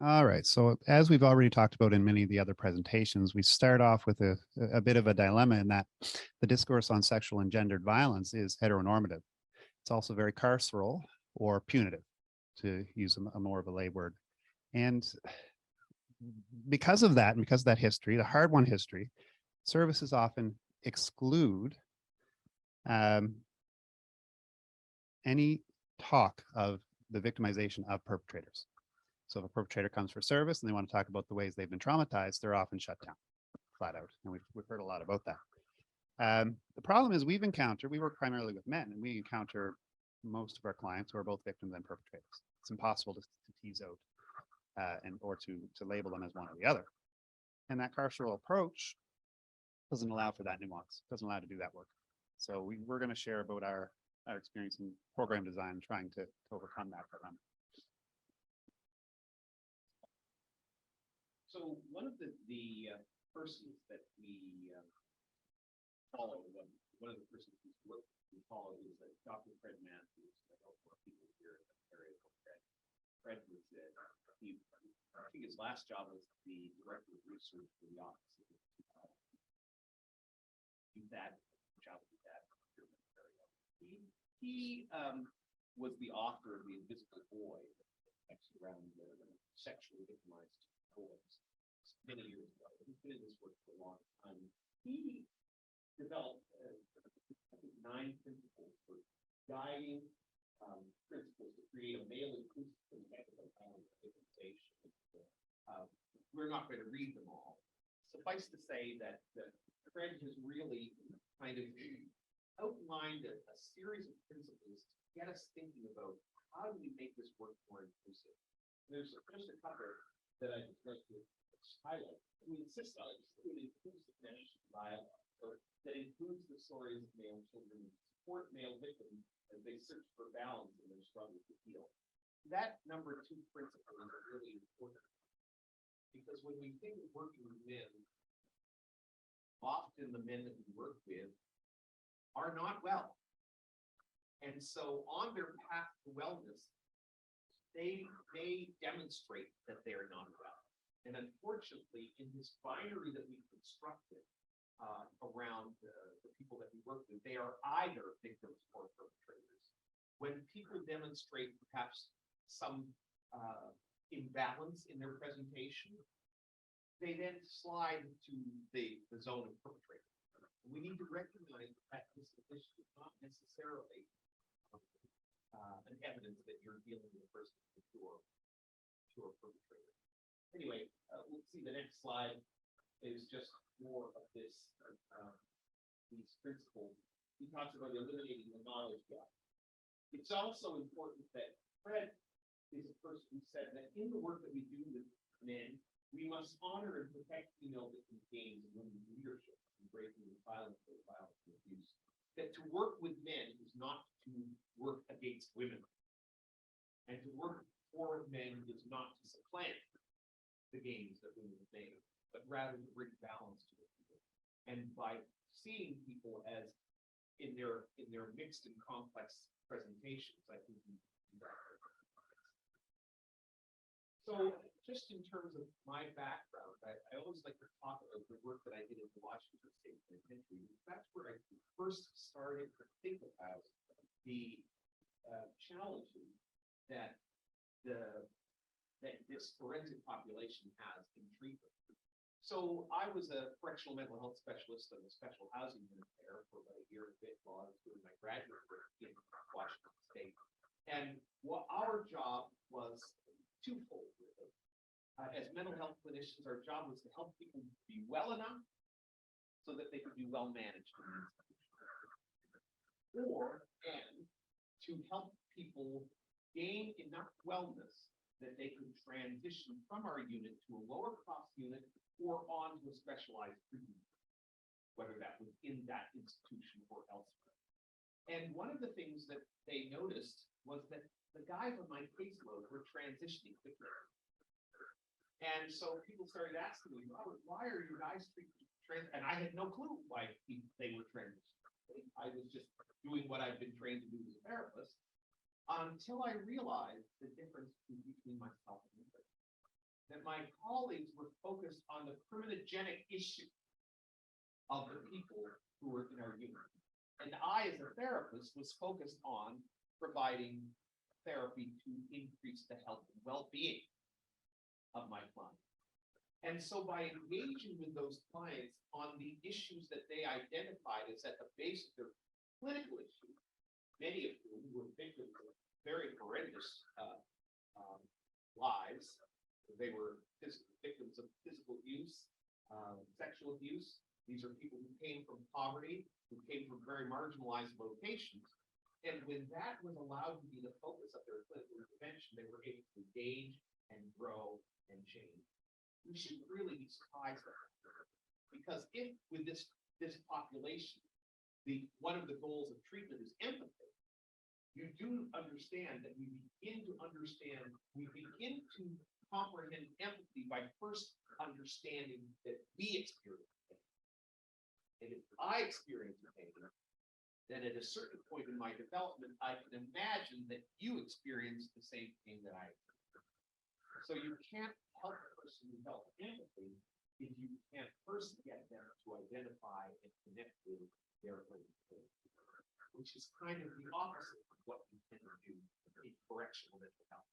All right. So, as we've already talked about in many of the other presentations, we start off with a bit of a dilemma in that the discourse on sexual and gendered violence is heteronormative. It's also very carceral or punitive, to use a more of a lay word. And because of that, and because of that history, the hard won history, services often exclude um, any talk of the victimization of perpetrators. So if a perpetrator comes for service and they want to talk about the ways they've been traumatized, they're often shut down flat out. And we've heard a lot about that. The problem is we work primarily with men, and we encounter most of our clients who are both victims and perpetrators. It's impossible to tease out or to label them as one or the other. And that carceral approach doesn't allow for that nuance, doesn't allow to do that work. So we're going to share about our experience in program design, trying to overcome that dilemma. So one of the persons that we follow, one of the persons whose work we follow is Dr. Fred Matthews. I know more people here in the area know Fred. Fred was I think his last job was the director of research for the office of that job with that. He was the author of The Invisible Boy, actually around sexually victimized boys many years ago. He's been in this work for a long time. He developed, I think, 9 principles for guiding principles to create a male inclusive and ethical organization. We're not going to read them all. Suffice to say that Fred has really kind of outlined a series of principles to get us thinking about how do we make this work more inclusive. There's just a couple that I'd like to highlight. We insist on an inclusive national dialogue that includes the stories of male children and support male victims as they search for balance in their struggle to heal. That number 2 principle is really important because when we think of working with men, often the men that we work with are not well. And so on their path to wellness, they demonstrate that they are not well. And unfortunately, in this binary that we've constructed around the people that we work with, they are either victims or perpetrators. When people demonstrate perhaps some imbalance in their presentation, they then slide to the zone of perpetrator. We need to recognize that this condition is not necessarily an evidence that you're dealing with a person who's a pure perpetrator. Anyway, we'll see the next slide is just more of this, these principles. He talks about eliminating the knowledge gap. It's also important that Fred is a person who said that in the work that we do with men, we must honor and protect female victims' gains and women's leadership in breaking the violence and abuse. That to work with men is not to work against women. And to work for men is not to supplant the gains that women have made, but rather to bring balance to it. And by seeing people as in their mixed and complex presentations, I think we do that. So just in terms of my background, I always like to talk about the work that I did at the Washington State Penitentiary. That's where I first started to think about the challenges that this forensic population has in treatment. So I was a correctional mental health specialist and a special housing unit there for about a year and a bit while I was doing my graduate work in Washington State. And what our job was twofold, really. As mental health clinicians, our job was to help people be well enough so that they could be well managed in the institution, and to help people gain enough wellness that they could transition from our unit to a lower cost unit or on to a specialized treatment, whether that was in that institution or elsewhere. And one of the things that they noticed was that the guys on my caseload were transitioning quickly. And so people started asking me, Robert, why are you guys and I had no clue why they were transitioning. I was just doing what I've been trained to do as a therapist until I realized the difference between myself and them. that my colleagues were focused on the criminogenic issue of the people who were in our unit. And I, as a therapist, was focused on providing therapy to increase the health and well-being of my clients. And so by engaging with those clients on the issues that they identified as at the base of their clinical issues, many of whom were victims of very horrendous lives. They were victims of physical abuse, sexual abuse. These are people who came from poverty, who came from very marginalized locations. And when that was allowed to be the focus of their clinical intervention, they were able to engage and grow and change. We should really be surprised at that. Because if with this population, one of the goals of treatment is empathy, you do understand that we begin to comprehend empathy by first understanding that we experience pain. And if I experience pain, then at a certain point in my development, I can imagine that you experience the same pain that I experience. So you can't help a person develop empathy if you can't first get them to identify and connect with their own pain, which is kind of the opposite of what we tend to do in correctional mental health.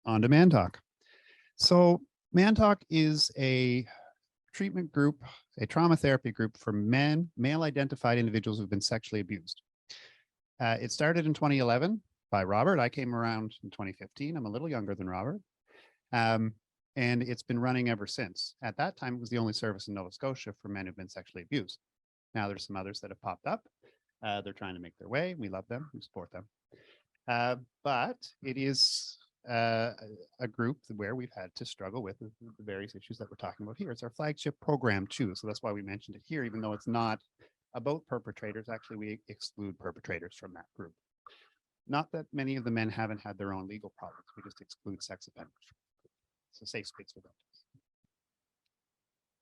On to Man Talk. So Man Talk is a treatment group, a trauma therapy group for male identified individuals who've been sexually abused. It started in 2011 by Robert. I came around in 2015. I'm a little younger than Robert. And it's been running ever since. At that time, it was the only service in Nova Scotia for men who've been sexually abused. Now there's some others that have popped up. They're trying to make their way. We love them. We support them. But it is a group where we've had to struggle with the various issues that we're talking about here. It's our flagship program too. So that's why we mentioned it here, even though it's not about perpetrators. Actually, we exclude perpetrators from that group. Not that many of the men haven't had their own legal problems. We just exclude sex offenders. It's a safe space for them.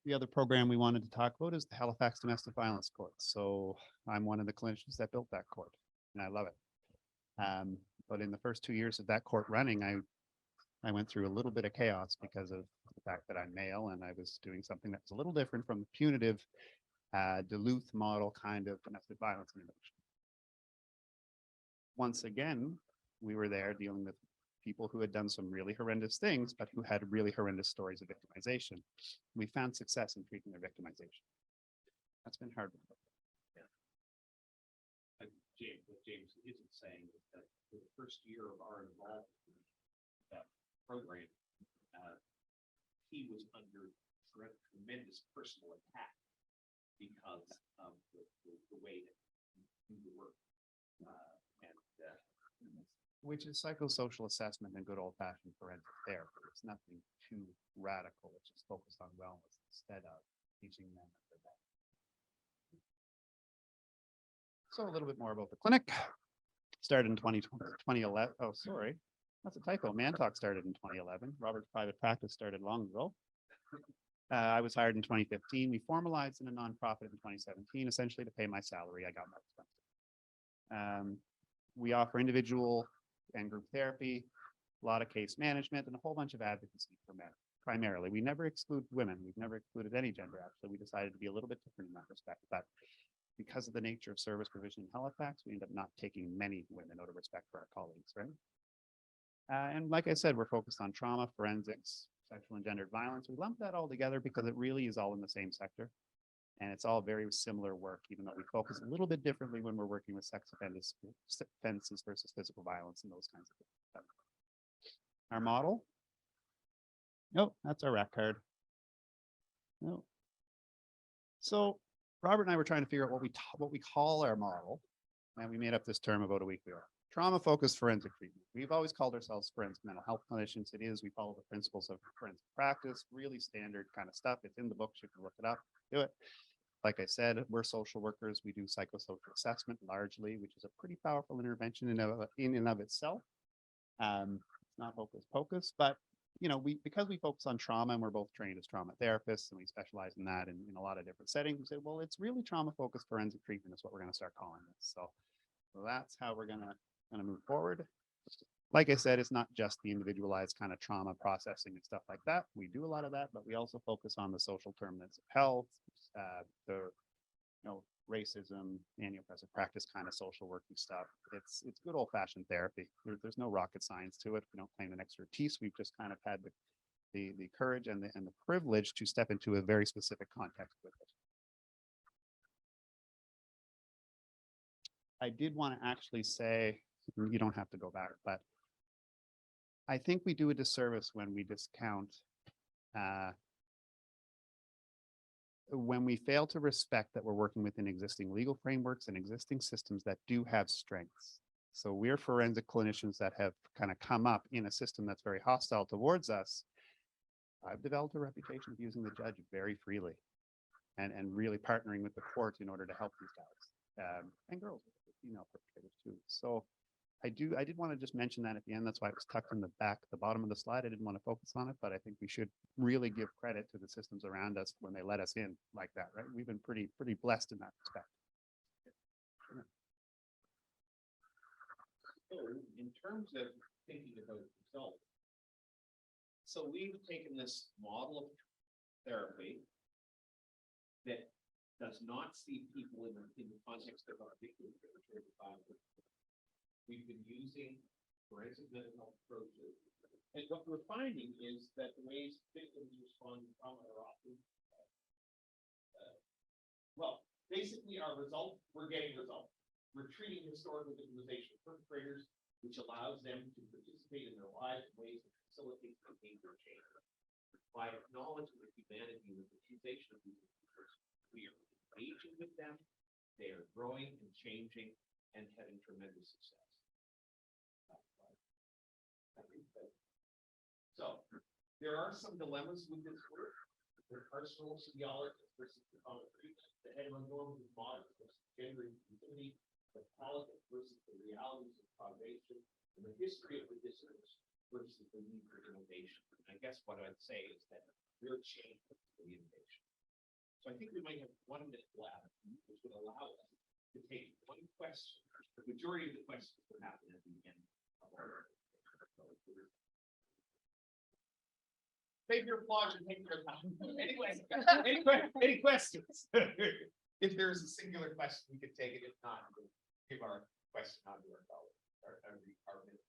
The other program we wanted to talk about is the Halifax Domestic Violence Court. So I'm one of the clinicians that built that court, and I love it. But in the first 2 years of that court running, I went through a little bit of chaos because of the fact that I'm male and I was doing something that was a little different from the punitive Duluth model kind of domestic violence intervention. Once again, we were there dealing with people who had done some really horrendous things, but who had really horrendous stories of victimization. We found success in treating their victimization. That's been hard. What James isn't saying is that for the first year of our involvement in that program, he was under tremendous personal attack because of the way that he do the work. Which is psychosocial assessment and good old-fashioned forensic therapy. It's nothing too radical. It's just focused on wellness instead of teaching them that. So a little bit more about the clinic. Started in 2011. Oh, sorry. That's a typo. Man Talk started in 2011. Robert's private practice started long ago. I was hired in 2015. We formalized in a nonprofit in 2017, essentially to pay my salary. I got my expenses. We offer individual and group therapy, a lot of case management, and a whole bunch of advocacy for men. Primarily, we never exclude women. We've never excluded any gender. Actually, we decided to be a little bit different in that respect. But because of the nature of service provision in Halifax, we end up not taking many women out of respect for our colleagues, right? And like I said, we're focused on trauma, forensics, sexual and gendered violence. We lump that all together because it really is all in the same sector. And it's all very similar work, even though we focus a little bit differently when we're working with sex offenses versus physical violence and those kinds of things. Our model. Nope, that's our rec card. No. So Robert and I were trying to figure out what we call our model, and we made up this term about a week ago. Trauma-focused forensic treatment. We've always called ourselves forensic mental health clinicians. It is, we follow the principles of forensic practice, really standard kind of stuff. It's in the books, you can look it up, do it. Like I said, we're social workers. We do psychosocial assessment largely, which is a pretty powerful intervention in and of itself. It's not hocus pocus, but you know, because we focus on trauma and we're both trained as trauma therapists and we specialize in that in a lot of different settings, we say, well, it's really trauma-focused forensic treatment is what we're going to start calling this. So that's how we're going to move forward. like I said, it's not just the individualized kind of trauma processing and stuff like that. We do a lot of that, but we also focus on the social determinants of health, the racism, anti-oppressive practice kind of social working stuff. It's good old fashioned therapy. There's no rocket science to it. We don't claim an expertise. We've just kind of had the courage and the privilege to step into a very specific context with it. I did want to actually say, you don't have to go back, but I think we do a disservice when we discount when we fail to respect that we're working within existing legal frameworks and existing systems that do have strengths. So we're forensic clinicians that have kind of come up in a system that's very hostile towards us. I've developed a reputation of using the judge very freely and really partnering with the court in order to help these guys and girls, female perpetrators too. So I did want to just mention that at the end. That's why it was tucked in the bottom of the slide. I didn't want to focus on it, but I think we should really give credit to the systems around us when they let us in like that, right? We've been pretty blessed in that respect. So in terms of thinking about results, so we've taken this model of therapy that does not see people in the context of our victim. We've been using forensic mental health approaches. And what we're finding is that the ways victims respond to trauma are often, basically our result, we're getting results. We're treating historical victimization of perpetrators, which allows them to participate in their lives in ways that facilitate behavior change. By acknowledging the humanity and the victimization of these perpetrators, we are engaging with them, they are growing and changing and having tremendous success. So there are some dilemmas with this work. The personal physiologist versus the common treatment, the heteronormative model versus gender inclusivity, the politics versus the realities of causation, and the history of the discourse versus the need for innovation. And I guess what I'd say is that we're changing the innovation. So I think we might have 1 minute left, which would allow us to take one question. The majority of the questions would happen at the end of our. Save your applause and take your time. Any questions? If there's a singular question, we could take it. If not, we'll give our question on to our colleague, our minute.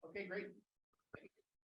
Okay, great.